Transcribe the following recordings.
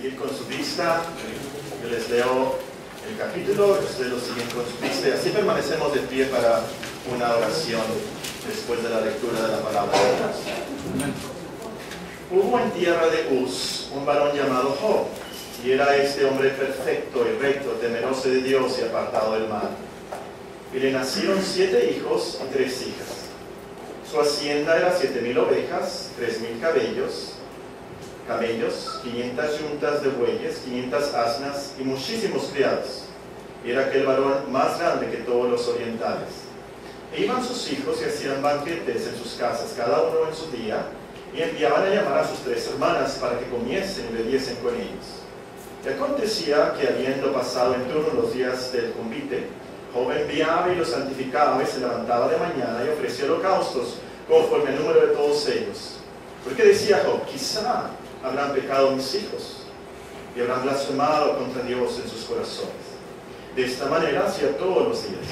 seguir con su vista. Yo les leo el capítulo, ustedes lo siguen con su vista y así permanecemos de pie para una oración después de la lectura de la palabra de Dios. Hubo en tierra de Uz un varón llamado Job, y era este hombre perfecto y recto, temeroso de Dios y apartado del mal. Y le nacieron 7 hijos y 3 hijas. Su hacienda era 7,000 ovejas, 3,000 camellos, 500 yuntas de bueyes, 500 asnas y muchísimos criados. Y era aquel varón más grande que todos los orientales. E iban sus hijos y hacían banquetes en sus casas, cada uno en su día, y enviaban a llamar a sus 3 hermanas para que comiesen y bebiesen con ellos. Y acontecía que, habiendo pasado en turno los días del convite, Job enviaba y los santificaba y se levantaba de mañana y ofrecía holocaustos conforme el número de todos ellos. Porque decía Job, quizá habrán pecado mis hijos y habrán blasfemado contra Dios en sus corazones. De esta manera hacía todos los días.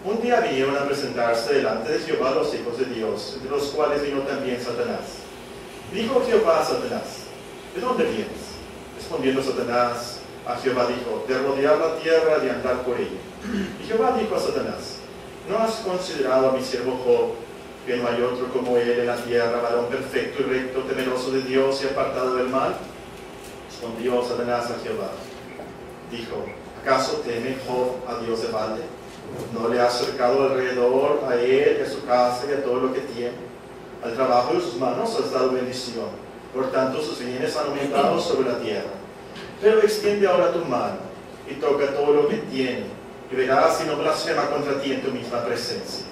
Un día vinieron a presentarse delante de Jehová los hijos de Dios, entre los cuales vino también Satanás. Dijo Jehová a Satanás, ¿de dónde vienes? Respondiendo Satanás a Jehová dijo, de rodear la tierra, de andar por ella. Y Jehová dijo a Satanás, ¿no has considerado a mi siervo Job, que no hay otro como él en la tierra, varón perfecto y recto, temeroso de Dios y apartado del mal? Respondió Satanás a Jehová, dijo, ¿acaso teme Job a Dios de balde? ¿No le ha acercado alrededor a él y a su casa y a todo lo que tiene? Al trabajo de sus manos has dado bendición, por tanto sus bienes han aumentado sobre la tierra. Pero extiende ahora tu mano y toca todo lo que tiene, y verás si no blasfema contra ti en tu misma presencia.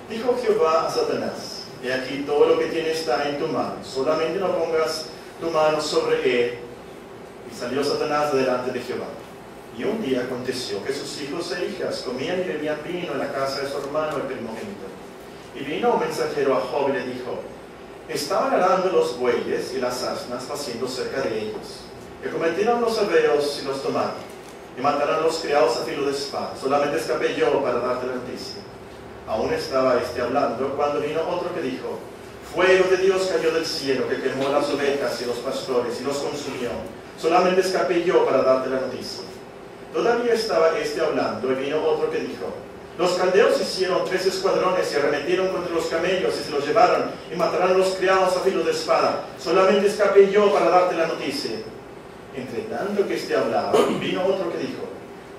Dijo Jehová a Satanás, he aquí todo lo que tiene está en tu mano, solamente no pongas tu mano sobre él. Y salió Satanás delante de Jehová. Y un día aconteció que sus hijos e hijas comían y bebían vino en la casa de su hermano el primogénito. Y vino un mensajero a Job y le dijo, estaban arando los bueyes y las asnas paciendo cerca de ellos. Que cometieron los hebreos y los tomaron, y mataron a los criados a filo de espada. Solamente escapé yo para darte la noticia. Aún estaba hablando, cuando vino otro que dijo, fuego de Dios cayó del cielo, que quemó las ovejas y los pastores, y los consumió. Solamente escapé yo para darte la noticia. Todavía estaba hablando, y vino otro que dijo, los caldeos hicieron 3 escuadrones y arremetieron contra los camellos y se los llevaron, y mataron a los criados a filo de espada. Solamente escapé yo para darte la noticia. Entre tanto que hablaba, vino otro que dijo,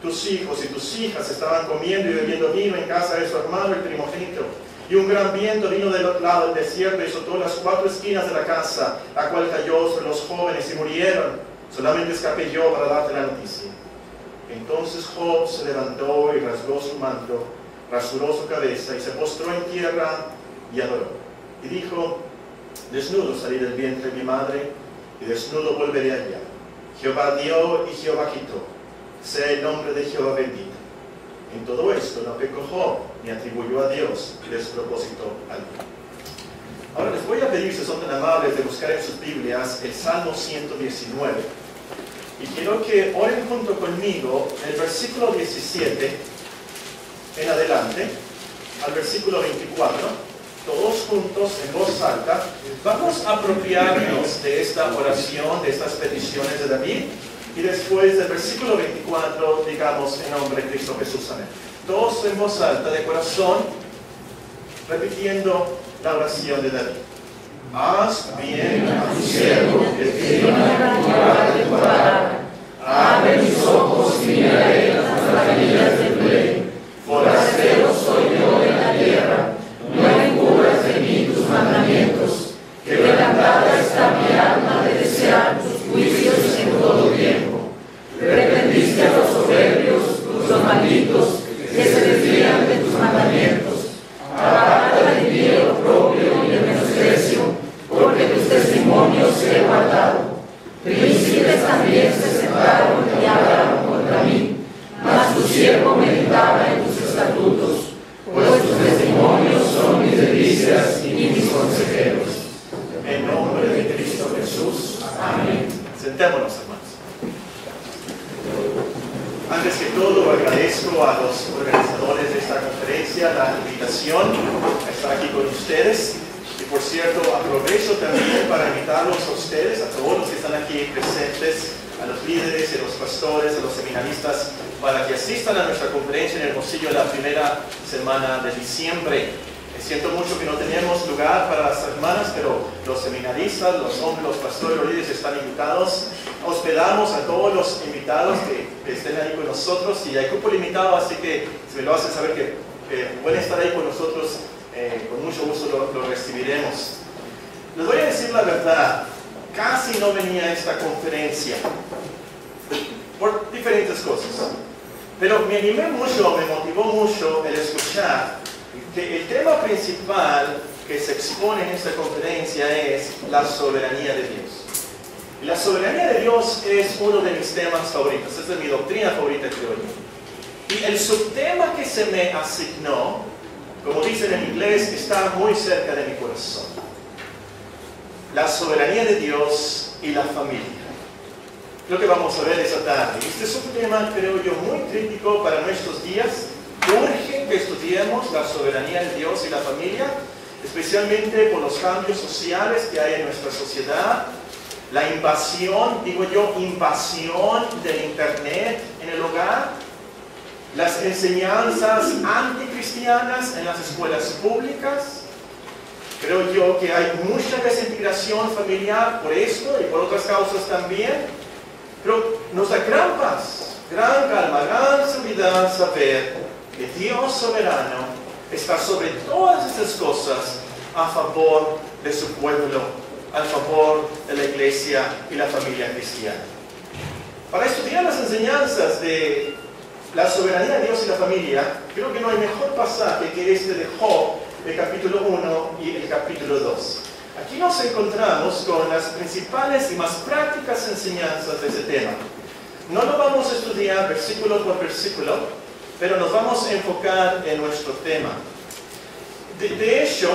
tus hijos y tus hijas estaban comiendo y bebiendo vino en casa de su hermano el primogénito, y un gran viento vino del otro lado del desierto y azotó las 4 esquinas de la casa, la cual cayó sobre los jóvenes y murieron. Solamente escapé yo para darte la noticia. Entonces Job se levantó y rasgó su manto, rasuró su cabeza y se postró en tierra y adoró. Y dijo, desnudo salí del vientre de mi madre y desnudo volveré allá. Jehová dio y Jehová quitó. Sea el nombre de Jehová bendito. En todo esto no pecó Job, ni atribuyó a Dios despropósito alguno. Ahora les voy a pedir, si son tan amables, de buscar en sus Biblias el Salmo 119. Y quiero que oren junto conmigo el versículo 17 en adelante, al versículo 24. Todos juntos, en voz alta, vamos a apropiarnos de esta oración, de estas peticiones de David. Y después del versículo 24, digamos en nombre de Cristo Jesús, amén. Todos en voz alta, de corazón, repitiendo la oración de David. Haz bien a tu siervo, que tiene la palabra. Abre mis ojos y miraré las maravillas de tu ley. Forastero soy yo en la tierra, no encubras de mí tus mandamientos. Quebrantada está mi alma de desear tus juicios en todo tiempo. Reprendiste a los soberbios, los malditos, que se desvían de tus mandamientos. Aparta de mí el oprobio y el menosprecio, porque tus testimonios he guardado. Príncipes también se sentaron y hablaron contra mí, mas tu siervo meditaba en tus estatutos, pues tus testimonios son mis delicias y mis consejeros. En nombre de Cristo Jesús. Amén. Sentémonos, hermanos. Antes que todo, agradezco a los organizadores de esta conferencia la invitación a estar aquí con ustedes. Y por cierto, aprovecho también para invitarlos a ustedes, a todos los que están aquí presentes, a los líderes, a los pastores, a los seminaristas, para que asistan a nuestra conferencia en Hermosillo la primera semana de diciembre. Siento mucho que no tenemos lugar para las hermanas, pero los seminaristas, los hombres, los pastores, los líderes están invitados. Hospedamos a todos los invitados que estén ahí con nosotros y hay cupo limitado, así que si me lo hacen saber que pueden estar ahí con nosotros, con mucho gusto lo recibiremos. Les voy a decir la verdad, casi no venía a esta conferencia por diferentes cosas, pero me animé mucho, me motivó mucho el escuchar que el tema principal que se expone en esta conferencia es la soberanía de Dios. Y la soberanía de Dios es uno de mis temas favoritos, es de mi doctrina favorita, creo yo. Y el subtema que se me asignó, como dicen en inglés, está muy cerca de mi corazón. La soberanía de Dios y la familia. Lo que vamos a ver esta tarde. Este es un tema, creo yo, muy crítico para nuestros días. Urge que estudiemos la soberanía de Dios y la familia, especialmente por los cambios sociales que hay en nuestra sociedad, la invasión, digo yo, invasión del Internet en el hogar, las enseñanzas anticristianas en las escuelas públicas. Creo yo que hay mucha desintegración familiar por esto y por otras causas también, pero nos da gran paz, gran calma, gran seguridad saber que Dios soberano está sobre todas estas cosas a favor de su pueblo, a favor de la iglesia y la familia cristiana. Para estudiar las enseñanzas de la soberanía de Dios y la familia, creo que no hay mejor pasaje que este de Job, el capítulo 1 y el capítulo 2. Aquí nos encontramos con las principales y más prácticas enseñanzas de ese tema. No lo vamos a estudiar versículo por versículo, pero nos vamos a enfocar en nuestro tema. De hecho,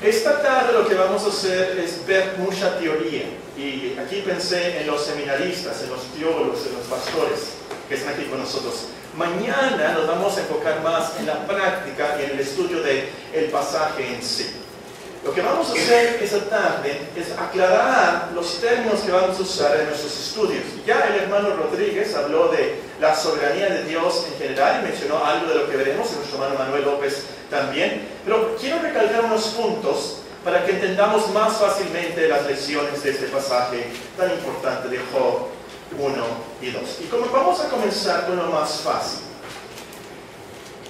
esta tarde lo que vamos a hacer es ver mucha teoría. Y aquí pensé en los seminaristas, en los teólogos, en los pastores que están aquí con nosotros. Mañana nos vamos a enfocar más en la práctica y en el estudio del pasaje en sí. Lo que vamos a hacer esta tarde es aclarar los términos que vamos a usar en nuestros estudios. Ya el hermano Rodríguez habló de la soberanía de Dios en general y mencionó algo de lo que veremos, y nuestro hermano Manuel López también. Pero quiero recalcar unos puntos para que entendamos más fácilmente las lecciones de este pasaje tan importante de Job 1 y 2. Y como vamos a comenzar con lo más fácil.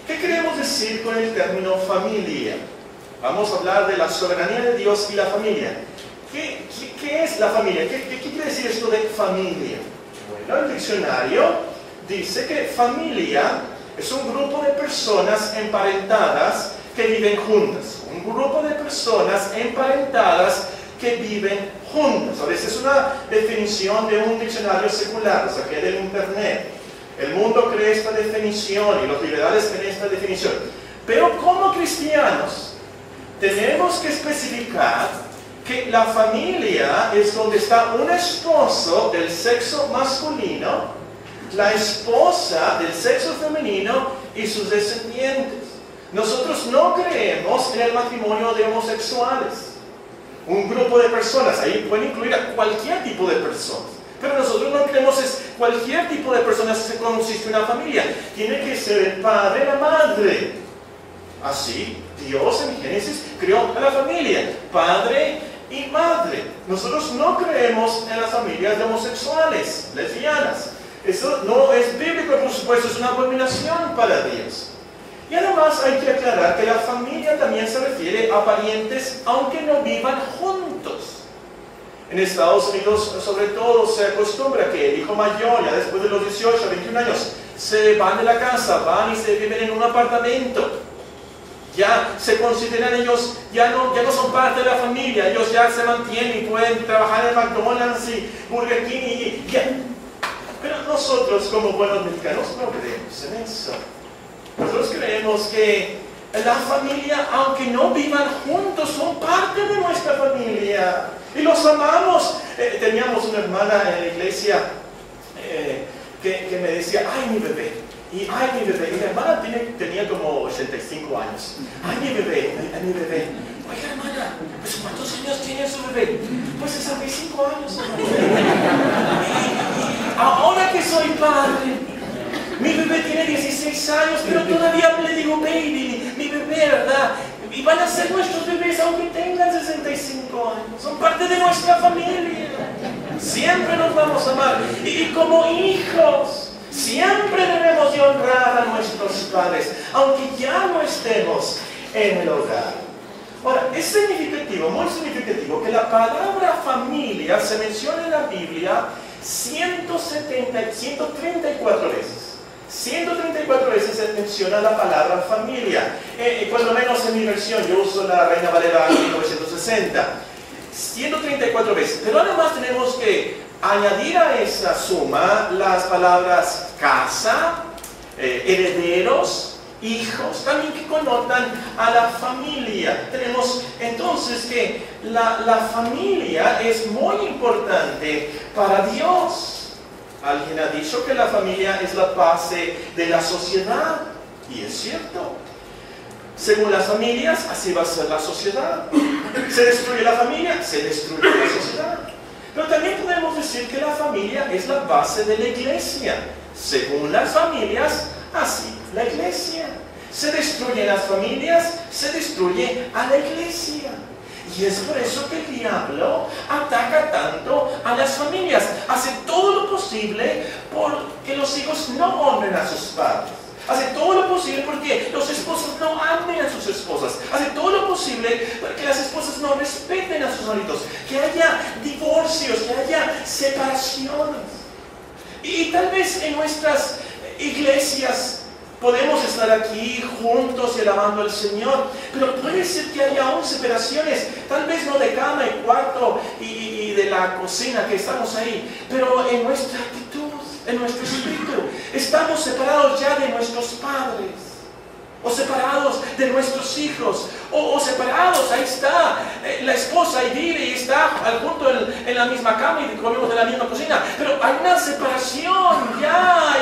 ¿Qué queremos decir con el término familia? Vamos a hablar de la soberanía de Dios y la familia. ¿Qué es la familia? ¿Qué quiere decir esto de familia? Bueno, el diccionario dice que familia es un grupo de personas emparentadas que viven juntas. Un grupo de personas emparentadas que viven juntas. A veces es una definición de un diccionario secular, o sea, que del Internet. El mundo cree esta definición y los liberales creen esta definición. Pero como cristianos, tenemos que especificar que la familia es donde está un esposo del sexo masculino, la esposa del sexo femenino y sus descendientes. Nosotros no creemos en el matrimonio de homosexuales. Un grupo de personas, ahí pueden incluir a cualquier tipo de personas. Pero nosotros no creemos en cualquier tipo de personas que consiste en una familia. Tiene que ser el padre y la madre. Así, Dios en Génesis creó a la familia, padre y madre. Nosotros no creemos en las familias de homosexuales, lesbianas. Eso no es bíblico, por supuesto, es una abominación para Dios. Y además hay que aclarar que la familia también se refiere a parientes aunque no vivan juntos. En Estados Unidos, sobre todo, se acostumbra que el hijo mayor, ya después de los 18 a 21 años, se van de la casa, van y se viven en un apartamento. Ya se consideran ellos, ya no son parte de la familia, ellos ya se mantienen y pueden trabajar en McDonald's y Burger King y ya. Pero nosotros, como buenos mexicanos, no creemos en eso. Nosotros creemos que la familia, aunque no vivan juntos, son parte de nuestra familia y los amamos. Teníamos una hermana en la iglesia que me decía, ay mi bebé, y ay mi bebé, y mi hermana tenía como 85 años, ay mi bebé, oiga hermana, pues ¿cuántos años tiene su bebé? Pues 65 años. Ahora que soy padre, mi bebé tiene 16 años, pero todavía le digo baby, mi bebé, ¿verdad? Y van a ser nuestros bebés aunque tengan 65 años. Son parte de nuestra familia. Siempre nos vamos a amar. Y como hijos, siempre debemos de honrar a nuestros padres, aunque ya no estemos en el hogar. Ahora, es significativo, muy significativo, que la palabra familia se menciona en la Biblia 134 veces. 134 veces se menciona la palabra familia. Por lo menos en mi versión, yo uso la Reina Valera 1960. 134 veces. Pero además tenemos que añadir a esa suma las palabras casa, herederos, hijos, también que connotan a la familia. Tenemos entonces que la familia es muy importante para Dios. Alguien ha dicho que la familia es la base de la sociedad, y es cierto. Según las familias, así va a ser la sociedad. Se destruye la familia, se destruye la sociedad. Pero también podemos decir que la familia es la base de la iglesia. Según las familias, así la iglesia. Se destruyen las familias, se destruye a la iglesia. Y es por eso que el diablo ataca tanto a las familias. Hace todo lo posible porque los hijos no honren a sus padres. Hace todo lo posible porque los esposos no amen a sus esposas. Hace todo lo posible para que las esposas no respeten a sus maridos. Que haya divorcios, que haya separaciones. Y tal vez en nuestras iglesias podemos estar aquí juntos y alabando al Señor, pero puede ser que haya aún separaciones, tal vez no de cama y cuarto y de la cocina que estamos ahí, pero en nuestra actitud, en nuestro espíritu, estamos separados ya de nuestros padres, o separados de nuestros hijos, o separados, ahí está la esposa y vive y está junto en la misma cama y comemos de la misma cocina, pero hay una separación ya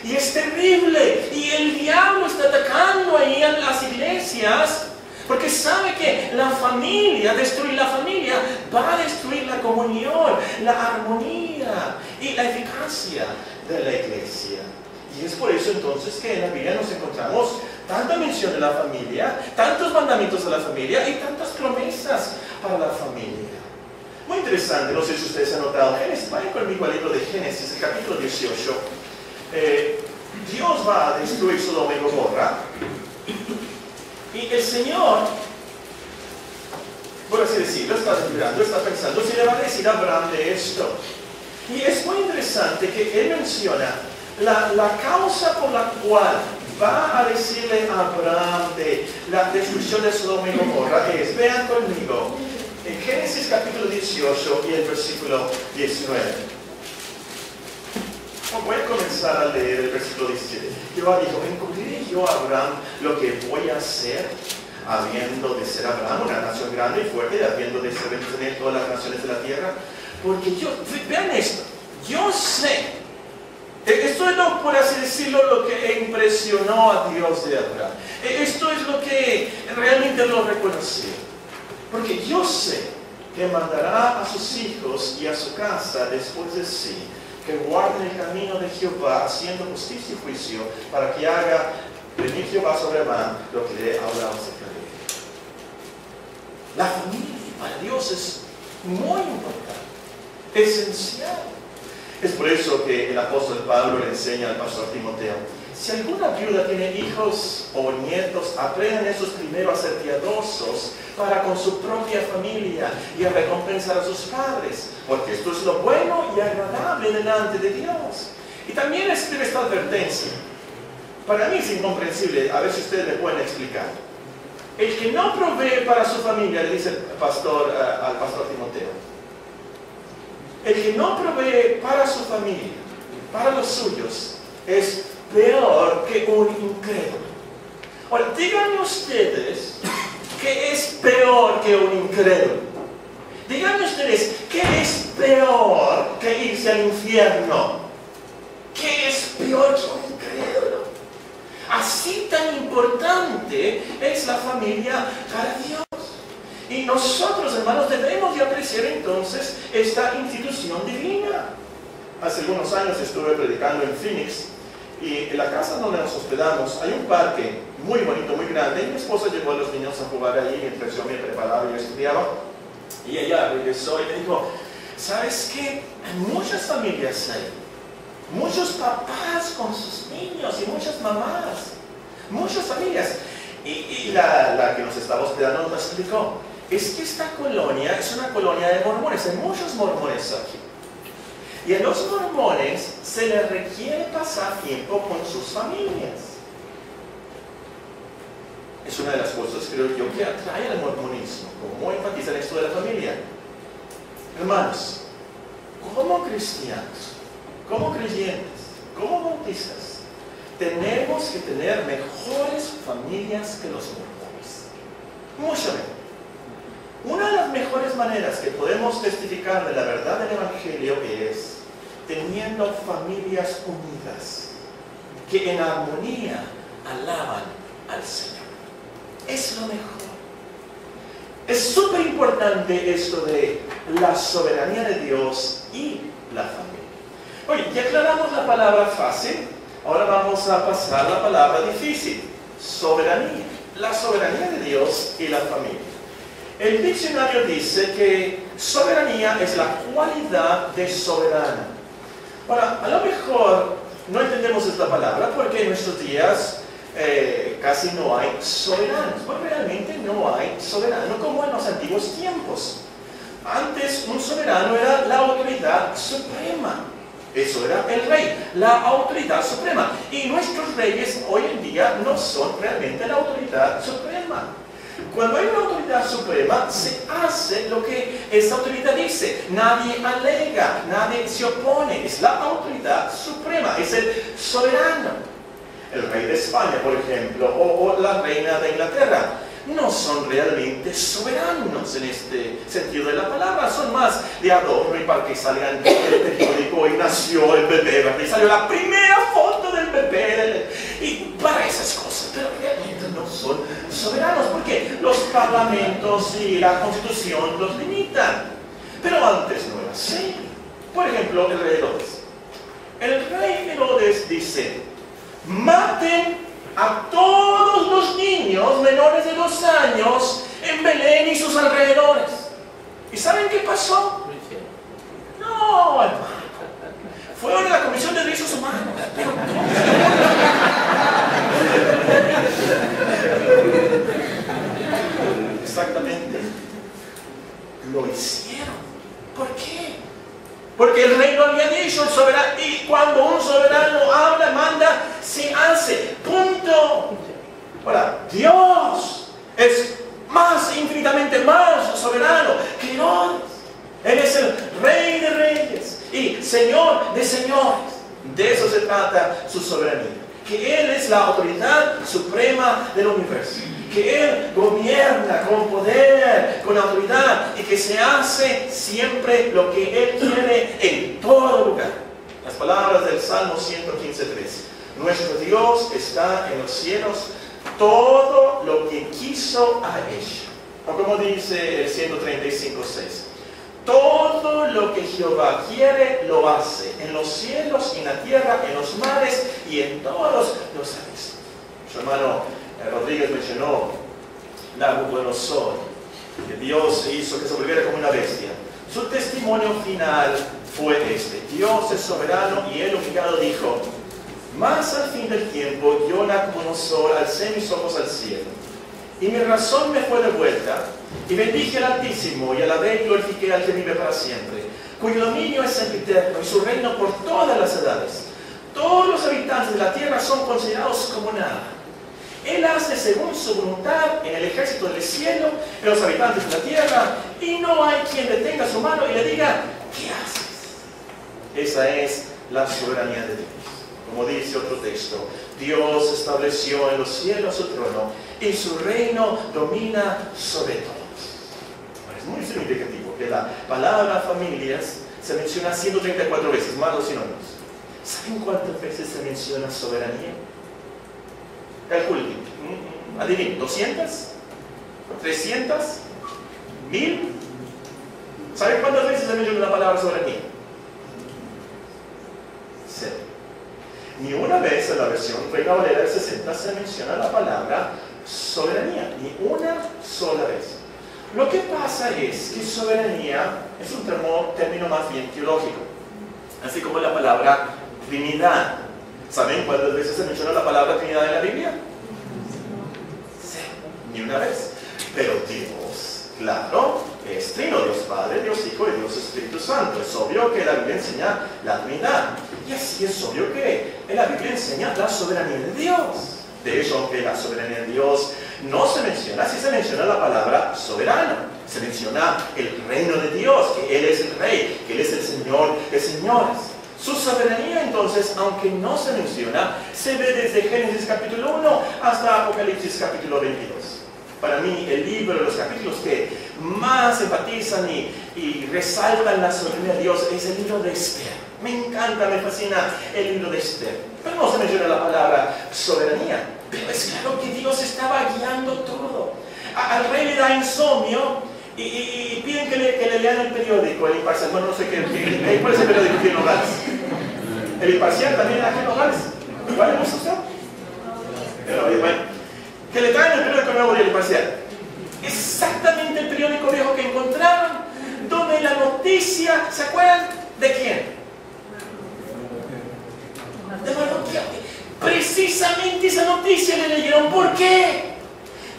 y es terrible, y el diablo está atacando ahí a las iglesias porque sabe que la familia, destruir la familia va a destruir la comunión, la armonía y la eficacia de la iglesia. Y es por eso entonces que en la Biblia nos encontramos tanta mención de la familia, tantos mandamientos de la familia y tantas promesas para la familia. Muy interesante, no sé si ustedes han notado, vayan conmigo al libro de Génesis, el capítulo 18. Dios va a destruir Sodoma y Gomorra, y el Señor, por así decirlo, está mirando, está pensando si le va a decir a Abraham de esto. Y es muy interesante que él menciona la causa por la cual va a decirle a Abraham de la destrucción de Sodoma y Gomorra. Vean conmigo en Génesis capítulo 18 y el versículo 19. Voy a comenzar a leer el versículo 17. Jehová dijo: ¿encubriré yo a Abraham lo que voy a hacer, habiendo de ser Abraham una nación grande y fuerte, y habiendo de ser bendición en todas las naciones de la tierra? Porque vean esto, yo sé, esto es lo, por así decirlo, lo que impresionó a Dios de Abraham. Esto es lo que realmente lo reconoció. Porque yo sé que mandará a sus hijos y a su casa después de sí, que guarden el camino de Jehová, haciendo justicia y juicio, para que haga venir Jehová sobre Abraham lo que le ha hablado acerca de él. La familia para Dios es muy importante, esencial. Es por eso que el apóstol Pablo le enseña al pastor Timoteo: si alguna viuda tiene hijos o nietos, aprendan esos primero a ser piadosos para con su propia familia y a recompensar a sus padres, porque esto es lo bueno y agradable delante de Dios. Y también escribe esta advertencia. Para mí es incomprensible, a ver si ustedes me pueden explicar. El que no provee para su familia, le dice el pastor, al pastor Timoteo, el que no provee para su familia, para los suyos, es peor que un incrédulo. Ahora, díganme ustedes qué es peor que un incrédulo. Díganme ustedes qué es peor que irse al infierno. ¿Qué es peor que un incrédulo? Así tan importante es la familia para Dios. Y nosotros, hermanos, debemos de apreciar entonces esta institución divina. Hace algunos años estuve predicando en Phoenix, y en la casa donde nos hospedamos hay un parque muy bonito, muy grande, y mi esposa llevó a los niños a jugar ahí mientras yo me preparaba y estudiaba. Y ella regresó y me dijo, ¿sabes qué? Hay muchas familias ahí, muchos papás con sus niños y muchas mamás, muchas familias. Y la que nos estaba hospedando nos explicó, es que esta colonia es una colonia de mormones, hay muchos mormones aquí. Y a los mormones se les requiere pasar tiempo con sus familias. Es una de las cosas, creo yo, que atrae al mormonismo, como enfatiza esto de la familia. Hermanos, como cristianos, como creyentes, como bautistas, tenemos que tener mejores familias que los mormones. Mucho mejor. Una de las mejores maneras que podemos testificar de la verdad del Evangelio es teniendo familias unidas, que en armonía alaban al Señor. Es lo mejor. Es súper importante esto de la soberanía de Dios y la familia. Oye, ya aclaramos la palabra fácil, ahora vamos a pasar a la palabra difícil, soberanía. La soberanía de Dios y la familia. El diccionario dice que soberanía es la cualidad de soberano. Ahora, a lo mejor no entendemos esta palabra porque en nuestros días casi no hay soberanos. Pues realmente no hay soberano como en los antiguos tiempos. Antes un soberano era la autoridad suprema. Eso era el rey, la autoridad suprema. Y nuestros reyes hoy en día no son realmente la autoridad suprema. Cuando hay una autoridad suprema, se hace lo que esa autoridad dice. Nadie alega, nadie se opone. Es la autoridad suprema, es el soberano. El rey de España, por ejemplo, o la reina de Inglaterra, no son realmente soberanos en este sentido de la palabra. Son más de adorno y para que salgan el periódico y nació el bebé, ¿verdad? Y salió la primera foto del bebé, y para esas cosas, pero realmente no son soberanos porque los parlamentos y la constitución los limitan. Pero antes no era así. Por ejemplo, el rey Herodes. El rey Herodes dice, maten a todos los niños menores de 2 años en Belén y sus alrededores. ¿Y saben qué pasó? No, hermano. Fueron a la Comisión de Derechos Humanos. Exactamente. Lo hicieron. ¿Por qué? Porque el rey lo había dicho, el soberano, y cuando un soberano habla, manda, se hace. Punto. Ahora, Dios es infinitamente más soberano que Herodes. Él es el rey de reyes y señor de señores. De eso se trata su soberanía. Que Él es la autoridad suprema del universo. Que Él gobierna con poder, con autoridad, y que se hace siempre lo que Él quiere en todo lugar. Las palabras del Salmo 115:3. Nuestro Dios está en los cielos, todo lo que quiso ha hecho. O como dice el 135:6. Todo lo que Jehová quiere lo hace, en los cielos, en la tierra, en los mares y en todos los abismos. Su hermano Rodríguez mencionó Nabucodonosor, que Dios hizo que se volviera como una bestia. Su testimonio final fue este: Dios es soberano y Él humillado dijo, mas al fin del tiempo yo, Nabucodonosor, alcé mis ojos al cielo y mi razón me fue devuelta, y bendije al Altísimo, y alabé y glorifiqué al que vive para siempre, cuyo dominio es sempiterno, y su reino por todas las edades. Todos los habitantes de la tierra son considerados como nada. Él hace según su voluntad en el ejército del cielo, en los habitantes de la tierra, y no hay quien detenga su mano y le diga, ¿qué haces? Esa es la soberanía de Dios. Como dice otro texto, Dios estableció en los cielos su trono y su reino domina sobre todos. Es muy significativo que la palabra familias se menciona 134 veces, más los sinónimos. ¿Saben cuántas veces se menciona soberanía? Calculen. Adivinen, ¿200? ¿300? 1000. ¿Saben cuántas veces se menciona la palabra soberanía? 0. Ni una vez en la versión Reina Valera del 60 se menciona la palabra soberanía, ni una sola vez. Lo que pasa es que soberanía es un término más bien teológico, así como la palabra Trinidad. ¿Saben cuántas veces se menciona la palabra Trinidad en la Biblia? 0, ni una vez. Pero Dios, claro, es trino, Dios Padre, Dios Hijo y Dios Espíritu Santo. Es obvio que la Biblia enseña la Trinidad. Y así es obvio que la Biblia enseña la soberanía de Dios. De hecho, aunque la soberanía de Dios no se menciona, sí se menciona la palabra soberano. Se menciona el reino de Dios, que Él es el Rey, que Él es el Señor de señores. Su soberanía, entonces, aunque no se menciona, se ve desde Génesis capítulo 1 hasta Apocalipsis capítulo 22. Para mí, el libro de los capítulos que más enfatizan y resaltan la soberanía de Dios es el libro de Esther. Me encanta, me fascina el libro de Esther. Pero no se menciona la palabra soberanía. Pero es claro que Dios estaba guiando todo. Al rey le da insomnio y piden que le lean el periódico, el Imparcial. Bueno, no sé qué. ¿Cuál es el periódico aquí en Nogales? ¿El Imparcial también aquí en Nogales? ¿Cuál le gusta usted? Pero bueno. Que le traen el periódico nuevo y el Imparcial. Exactamente el periódico viejo que encontraron, donde la noticia, ¿se acuerdan de quién? De Mardoqueo. Precisamente esa noticia le leyeron. ¿Por qué?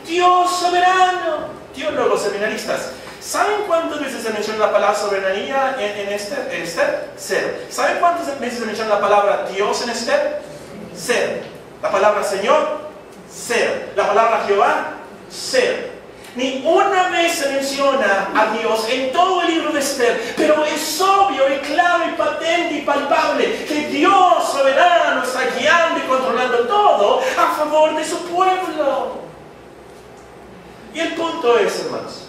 Dios soberano. Teólogos seminaristas, ¿saben cuántas veces se menciona la palabra soberanía en Esther? 0. ¿Saben cuántas veces se menciona la palabra Dios en Esther? 0. ¿La palabra Señor? 0. ¿La palabra Jehová? 0. Ni una vez se menciona a Dios en todo el libro de Esther, pero es obvio y claro y patente y palpable que Dios soberano está guiando y controlando todo a favor de su pueblo. Y el punto es, hermanos,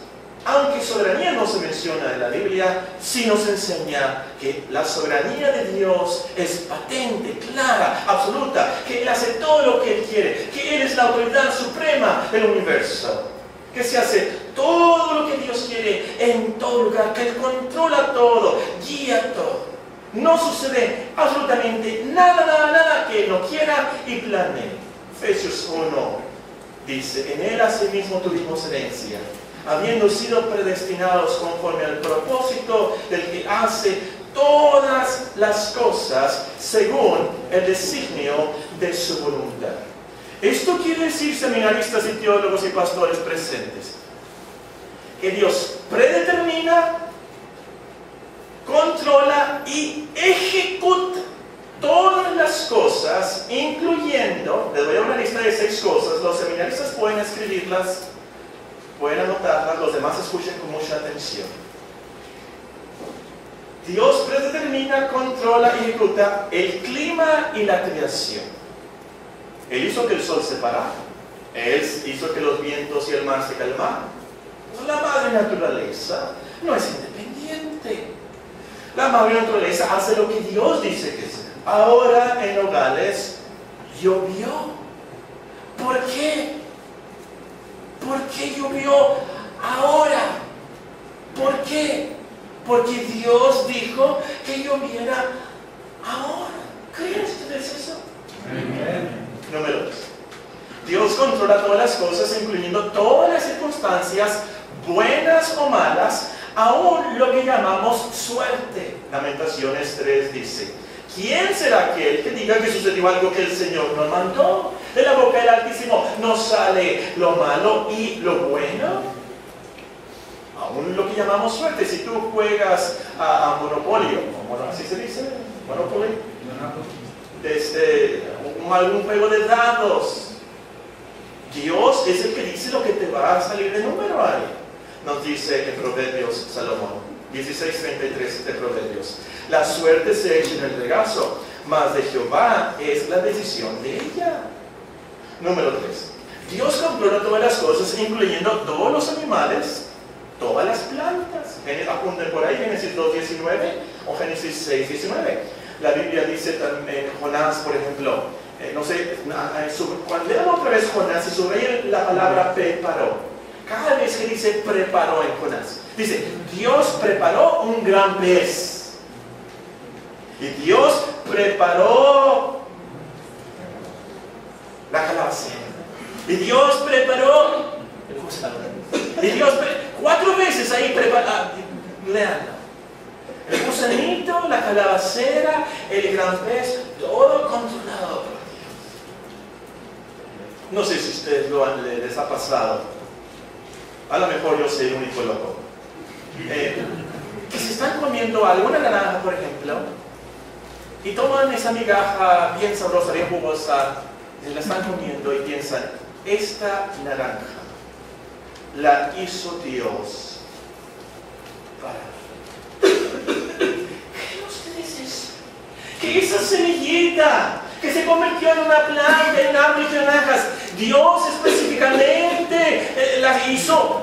aunque soberanía no se menciona en la Biblia, sí nos enseña que la soberanía de Dios es patente, clara, absoluta, que Él hace todo lo que Él quiere, que Él es la autoridad suprema del universo, que se hace todo lo que Dios quiere en todo lugar, que Él controla todo, guía todo. No sucede absolutamente nada que Él no quiera y planee. Efesios 1 dice, en Él asimismo tuvimos herencia, habiendo sido predestinados conforme al propósito del que hace todas las cosas según el designio de su voluntad. Esto quiere decir, seminaristas y teólogos y pastores presentes, que Dios predetermina, controla y ejecuta todas las cosas, incluyendo, les voy a dar una lista de 6 cosas, los seminaristas pueden escribirlas, pueden anotarlas, los demás escuchen con mucha atención. Dios predetermina, controla y ejecuta el clima y la creación. Él hizo que el sol se parara, Él hizo que los vientos y el mar se calmaran. La madre naturaleza no es independiente. La madre naturaleza hace lo que Dios dice que sea. Ahora en Nogales llovió. ¿Por qué? ¿Por qué llovió ahora? ¿Por qué? Porque Dios dijo que lloviera ahora. ¿Creen ustedes eso? Amén. Número 2. Dios controla todas las cosas, incluyendo todas las circunstancias, buenas o malas, aún lo que llamamos suerte. Lamentaciones 3 dice, ¿quién será aquel que diga que sucedió algo que el Señor nos mandó? De la boca del Altísimo nos sale lo malo y lo bueno. Aún lo que llamamos suerte. Si tú juegas a Monopolio, ¿así se dice? Monopoly. Algún juego de dados, Dios es el que dice lo que te va a salir de número ahí. Nos dice en Proverbios Salomón 16:33 de Proverbios, la suerte se echa en el regazo, mas de Jehová es la decisión de ella. Número 3. Dios controla todas las cosas, incluyendo todos los animales, todas las plantas. Apunten por ahí Génesis 2:19 o Génesis 6:19. La Biblia dice también, Jonás, por ejemplo, cuando leamos otra vez Jonás y subrayen la palabra preparó. cada vez que dice preparó en Jonás. Dice, Dios preparó un gran pez. Y Dios preparó la calabacera. Y Dios preparó el gusano. Y Dios 4 veces ahí preparó. Leanlo. El gusanito, la calabacera, el gran pez, todo controlado por Dios. No sé si ustedes les ha pasado. A lo mejor yo soy el único loco. Que se están comiendo alguna naranja, por ejemplo, y toman esa migaja bien sabrosa, bien jugosa, y la están comiendo y piensan, esta naranja la hizo Dios para mí. ¿Creen ustedes eso? Que esa semillita que se convirtió en una planta, en árboles de naranjas, Dios específicamente la hizo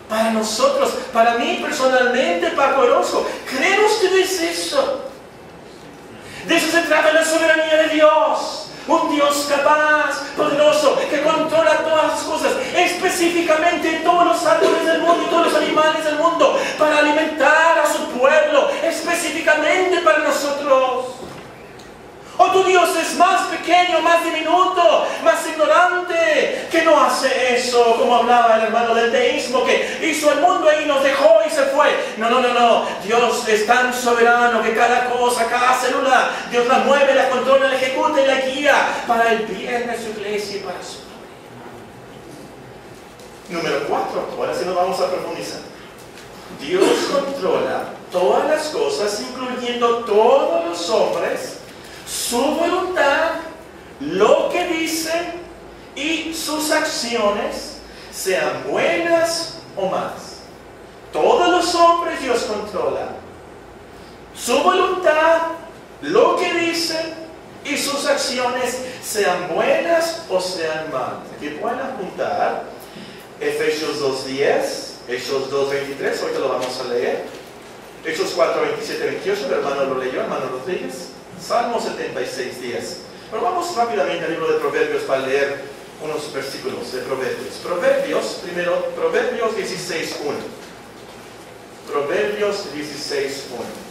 para nosotros, para mí personalmente, Paco Orozco. ¿Creen ustedes eso? De eso se trata la soberanía de Dios. Un Dios capaz, poderoso, que controla todas las cosas, específicamente todos los árboles del mundo y todos los animales del mundo, para alimentar a su pueblo, específicamente para nosotros. ¿O tu Dios es más pequeño, más diminuto, más ignorante, que no hace eso, como hablaba el hermano del deísmo, que hizo el mundo y nos dejó y se fue? No. Dios es tan soberano que cada cosa, cada célula, Dios la mueve, la controla, la ejecuta y la guía para el bien de su iglesia y para su gloria. Número 4, ahora sí nos vamos a profundizar. Dios controla todas las cosas, incluyendo todos los hombres, su voluntad, lo que dicen y sus acciones, sean buenas o malas. Todos los hombres Dios controla. Su voluntad, lo que dicen y sus acciones, sean buenas o sean malas. Aquí pueden apuntar Efesios 2:10, Hechos 2:23, ahorita lo vamos a leer. Hechos 4:27-28, el hermano lo leyó, hermano Rodríguez. Salmo 76:10. Pero vamos rápidamente al libro de Proverbios para leer unos versículos de Proverbios. Primero, Proverbios 16:1. Proverbios 16:1.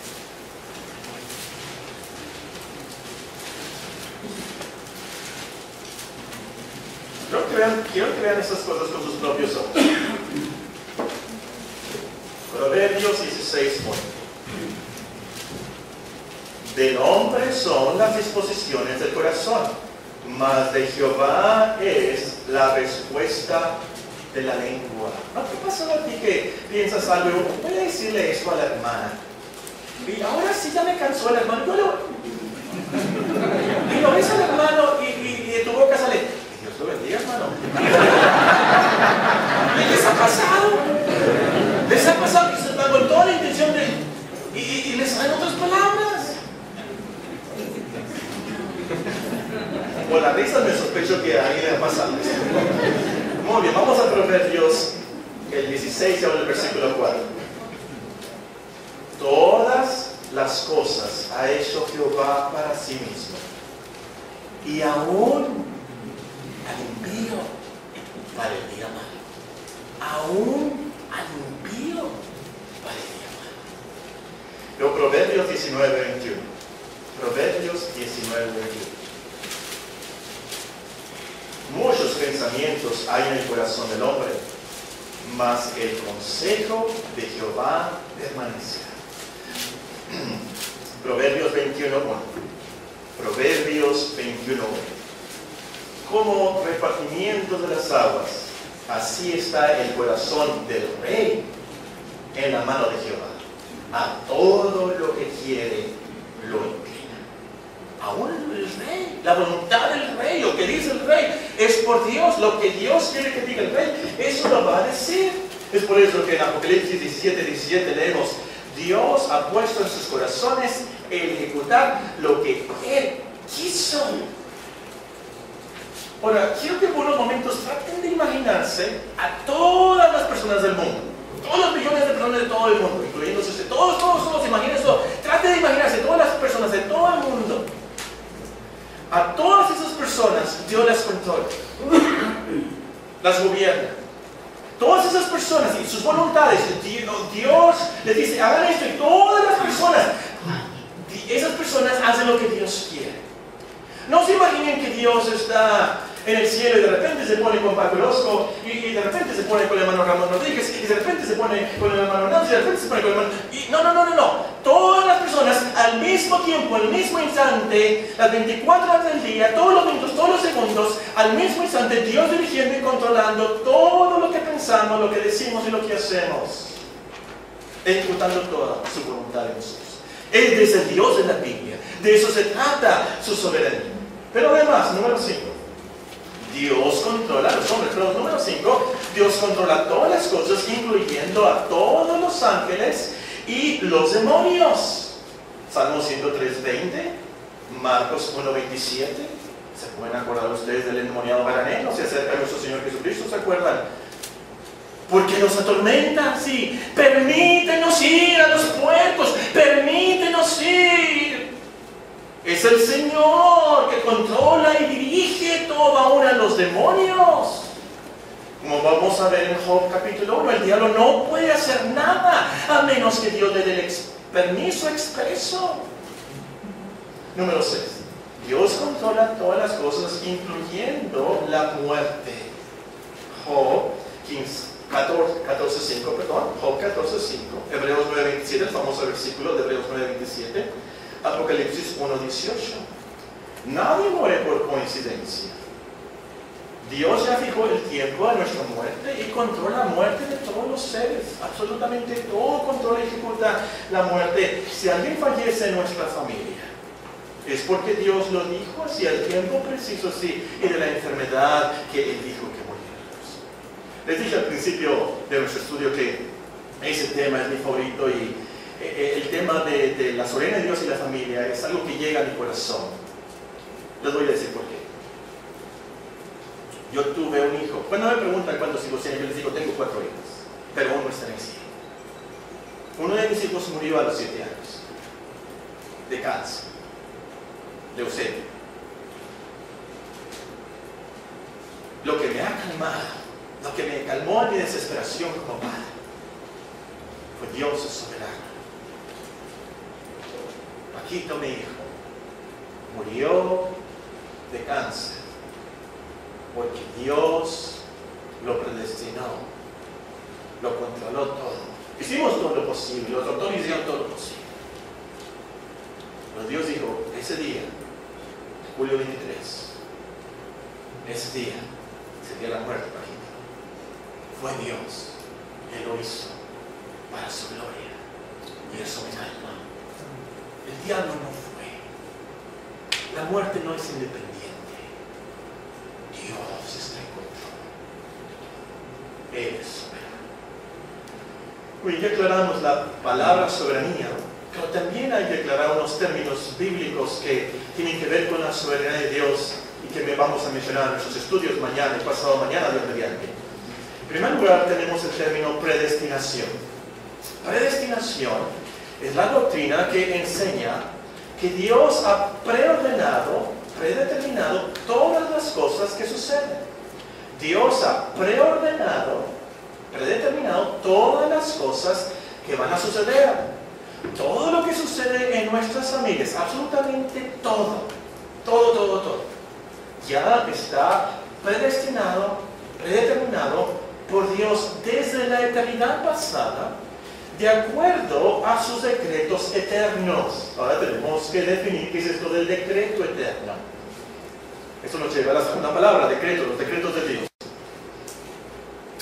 Quiero que vean estas cosas con sus propios ojos. Proverbios 16:1. Del hombre son las disposiciones del corazón, mas de Jehová es la respuesta de la lengua. ¿No te pasa a ti que piensas algo? Voy a decirle esto a la hermana. Y ahora sí ya me cansó el hermano. Y lo ves al hermano y de tu boca sale, Dios lo bendiga, hermano. ¿Les ha pasado? ¿Les ha pasado que se van con toda la intención de... y les salen otras palabras? Por la risa me sospecho que a alguien le ha pasado. Muy bien, vamos a Proverbios el 16 y ahora el versículo 4. Todas las cosas ha hecho Jehová para sí mismo, y aún al impío para el día malo. Aún al impío para el día malo. Luego Proverbios 19:21. Proverbios 19:21. Muchos pensamientos hay en el corazón del hombre, mas el consejo de Jehová permanecerá. Proverbios 21:1. Proverbios 21:1. Como repartimiento de las aguas, así está el corazón del rey en la mano de Jehová. A todo lo que quiere lo inclina. Aún el rey, la voluntad del rey, lo que dice el rey, es por Dios. Lo que Dios quiere que diga el rey, eso lo va a decir. Es por eso que en Apocalipsis 17:17 leemos: Dios ha puesto en sus corazones el ejecutar lo que Él quiso. Ahora, quiero que por unos momentos traten de imaginarse a todas las personas del mundo, todos los millones de personas de todo el mundo, incluyéndose usted, todos, imagínense, traten de imaginarse todas las personas de todo el mundo. A todas esas personas Dios las controla, las gobierna, Todas esas personas y sus voluntades, Dios les dice, hagan esto, y todas las personas, esas personas hacen lo que Dios quiere. No se imaginen que Dios está en el cielo y de repente se pone con Paco Orozco, y de repente se pone con el hermano Ramón Rodríguez, y de repente se pone con el hermano Nancy, y de repente se pone con el hermano... No. Todas las personas al mismo tiempo, al mismo instante, las 24 horas del día, todos los minutos, todos los segundos, al mismo instante, Dios dirigiendo y controlando todo lo que pensamos, lo que decimos y lo que hacemos, ejecutando toda su voluntad en nosotros. Él es el Dios de la Biblia. De eso se trata su soberanía. Pero además, número 5, Dios controla a los hombres. Pero número 5, Dios controla todas las cosas, incluyendo a todos los ángeles y los demonios. Salmo 103:20, Marcos 1:27. ¿Se pueden acordar ustedes del endemoniado Gadareno? Se acerca a nuestro Señor Jesucristo, ¿se acuerdan? Porque nos atormentan, sí. Permítenos ir a los puertos, permítenos ir. Es el Señor que controla y dirige todo, aún a los demonios. Como vamos a ver en Job capítulo 1, el diablo no puede hacer nada a menos que Dios le dé el permiso expreso. Número 6. Dios controla todas las cosas, incluyendo la muerte. Job 14:5, Job 14:5, Hebreos 9:27, el famoso versículo de Hebreos 9:27, Apocalipsis 1:18. Nadie muere por coincidencia. Dios ya fijó el tiempo a nuestra muerte y controla la muerte de todos los seres. Absolutamente todo controla y ejecuta la muerte. Si alguien fallece en nuestra familia, es porque Dios lo dijo así, al tiempo preciso así, y de la enfermedad que Él dijo que muriéramos. Les dije al principio de nuestro estudio que ese tema es mi favorito, y el tema de la soberanía de Dios y la familia es algo que llega a mi corazón. Les voy a decir por qué. Yo tuve un hijo. Cuando me preguntan cuántos hijos tienen, yo les digo, tengo 4 hijos, pero uno está en el cielo. Uno de mis hijos murió a los 7 años, de cáncer, leucemia. Lo que me ha calmado, lo que me calmó en mi desesperación como padre, fue Dios soberano. Paquito, mi hijo, murió de cáncer porque Dios lo predestinó, lo controló todo. Hicimos todo lo posible, los doctores hicieron todo lo posible. Pero Dios dijo, ese día, julio 23, ese día sería la muerte, Paquito. Fue Dios, Él lo hizo para su gloria, y eso me calma. El diablo no fue. La muerte no es independiente. Dios está en control. Él es soberano. Hoy ya aclaramos la palabra soberanía, pero también hay que aclarar unos términos bíblicos que tienen que ver con la soberanía de Dios y que vamos a mencionar en nuestros estudios mañana y pasado mañana, Dios mediante. En primer lugar tenemos el término predestinación. Predestinación es la doctrina que enseña que Dios ha predeterminado todas las cosas que suceden. Dios ha predeterminado todas las cosas que van a suceder. Todo lo que sucede en nuestras familias, absolutamente todo, ya está predeterminado por Dios desde la eternidad pasada, de acuerdo a sus decretos eternos. Ahora tenemos que definir qué es esto del decreto eterno. Esto nos lleva a la segunda palabra, decreto, los decretos de Dios.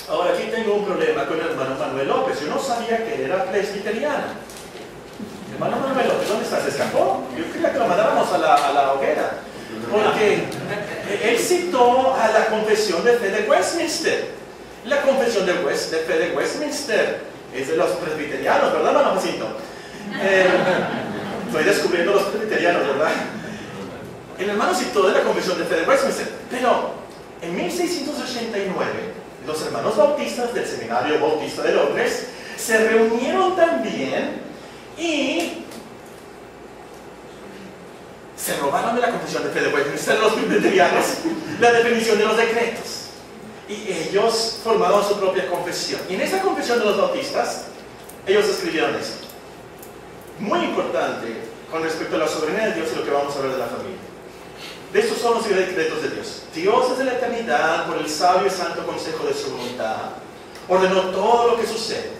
Ahora aquí tengo un problema con el hermano Manuel López. Yo no sabía que él era presbiteriano. Hermano Manuel López, ¿dónde está? ¿Se escapó? Yo quería que lo mandáramos a la hoguera. Porque él citó a la confesión de fe de Westminster. La confesión de fe de Westminster es de los presbiterianos, ¿verdad, hermano Jacinto? Estoy descubriendo los presbiterianos, ¿verdad? El hermano citó de la confesión de fe de Westminster, pero en 1689 los hermanos bautistas del Seminario Bautista de Londres se reunieron también y se robaron de la confesión de fe de Westminster los presbiterianos la definición de los decretos. Y ellos formaron su propia confesión. Y en esa confesión de los bautistas, ellos escribieron esto. Muy importante con respecto a la soberanía de Dios y lo que vamos a ver de la familia. De estos son los decretos de Dios. Dios desde la eternidad, por el sabio y santo consejo de su voluntad, ordenó todo lo que sucede.